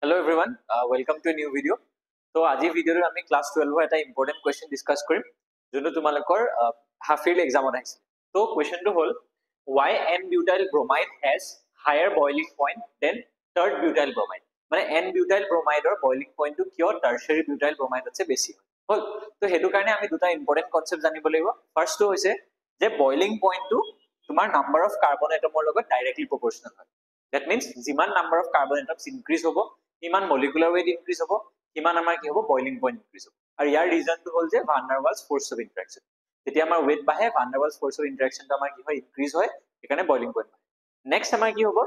Hello everyone, welcome to a new video. So আজি ভিডিওত আমি class 12 এটা ইম্পৰ্টেন্ট কোৱেশ্চন ডিসকাস কৰিম যোনটো তোমালোকৰ হাফ ইয়াৰলি এক্সামত আহিছে। তো কোৱেশ্চনটো হ'ল why n-butyl bromide has higher boiling point than third butyl bromide। মানে n-butyl bromide ৰ boiling point টো কিয় tertiary butyl bromide তছে বেছি হয়। হ'ল তো হেতু কাৰণে আমি দুটা ইম্পৰ্টেন্ট কনসেপ্ট জানিব লাগিব। ফাৰ্স্টটো হৈছে যে boiling point টো তোমাৰ নাম্বাৰ অফ কাৰ্বন এটমৰ লগত ডাইৰেক্টলি প্ৰপৰ্চনেল হয়। That means যিমান number of carbon atoms increase হ'ব ইমান মলিকুলাৰ ওয়েট ইনক্ৰিজ হ'ব ইমান আমাৰ কি হ'ব বয়লিং পইণ্ট ইনক্ৰিজ হ'ব। আৰু ইয়াৰ ৰিজনটো হ'ল যে ভান ডাৰ ওয়ালছ ফোৰ্স অফ ইন্টাৰেকশন। যেতিয়া আমাৰ ওয়েট বাঢ়ে ভান ডাৰ ওয়ালছ ফোৰ্স অফ ইন্টাৰেকশনটো আমাৰ কি হয় ইনক্ৰিজ হয়, সেইকাৰণে বয়লিং পইণ্ট বাঢ়ে। নেক্সট আমাৰ কি হ'ব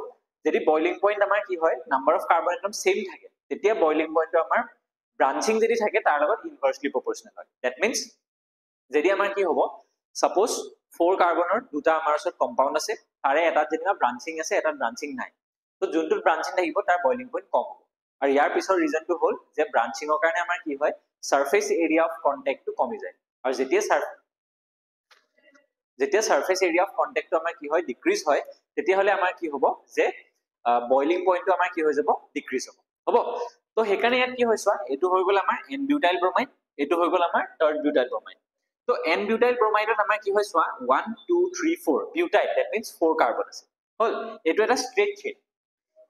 যদি বয়লিং পইণ্ট আমাৰ কি হয় number of carbon atom same থাকে তেতিয়া বয়লিং পইণ্টটো আমাৰ ব্ৰাঞ্চিং যদি থাকে তাৰ লগত ইনভাৰ্সলি প্ৰপৰ্চনেল হয়। দ্যাট মিন্স যদি আমাৰ কি হ'ব সাপোজ 4 কাৰ্বনৰ দুটা আমাৰ ওচৰত কম্পাউণ্ড আছে তাৰে এটাত যেনিবা ব্ৰাঞ্চিং আছে এটাত ব্ৰাঞ্চিং নাই, তো যোনটোত ব্ৰাঞ্চিং থাকিব তাৰ বয়লিং পইণ্ট কম হ'ব। আৰু ইয়াৰ পিছৰ ৰিজনটো হ'ল যে ব্ৰাঞ্চিংৰ কাৰণে আমাৰ কি হয় সাৰফেস এৰিয়া অফ কন্টেক্টটো কমি যায়। আৰু যেতিয়া সাৰফেস এৰিয়া অফ কন্টেক্টটো আমাৰ কি হয় ডিক্ৰিজ হয় তেতিয়া হলে আমাৰ কি হ'ব যে বয়লিং পইণ্টটো আমাৰ কি হৈ যাব ডিক্ৰিজ হ'ব। হ'ব তো সেইকাৰণে ইয়াত কি হয় চোৱা এইটো হৈ গ'ল আমাৰ n-butyl bromide, এইটো হৈ গ'ল আমাৰ third butyl bromide। তো n-butyl bromide আমাৰ কি হয় চোৱা 1 2 3 4 butyl, that means 4 কাৰ্বন আছে। হ'ল এইটো এটা ষ্ট্ৰেট চেইন।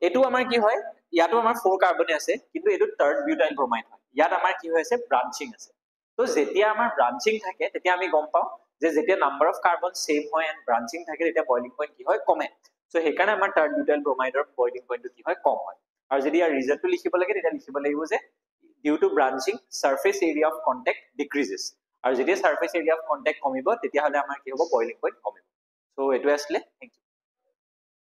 এইটো আমাৰ কি হয় ইয়াতো আমাৰ 4 কাৰ্বনে আছে কিন্তু এইটো থাৰ্ড বিউটাইল ব্ৰোমাইড হয়। ইয়াত আমাৰ কি হৈ আছে ব্ৰাঞ্চিং আছে। তো যেতিয়া আমাৰ ব্ৰাঞ্চিং থাকে তেতিয়া আমি গম পাওঁ যে যেতিয়া নাম্বাৰ অফ কাৰ্বন সেম হয় এন্ড ব্ৰাঞ্চিং থাকে তেতিয়া বয়লিং পইণ্ট কি হয় কমে। সো সেইকাৰণে আমাৰ থাৰ্ড বিউটাইল ব্ৰোমাইডৰ বয়লিং পইণ্টটো কি হয় কম হয়। আৰু যদি ইয়াৰ ৰিজনটো লিখিব লাগে তেতিয়া লিখিব লাগিব যে due to branching surface area of contact decreases. আৰু যেতিয়া সাৰফেস এৰিয়া অফ কন্টেক্ট কমিব তেতিয়াহলে আমাৰ কি হ'ব বয়লিং পইণ্ট কমিব। সো এইটোৱে আছিলে। Thank U.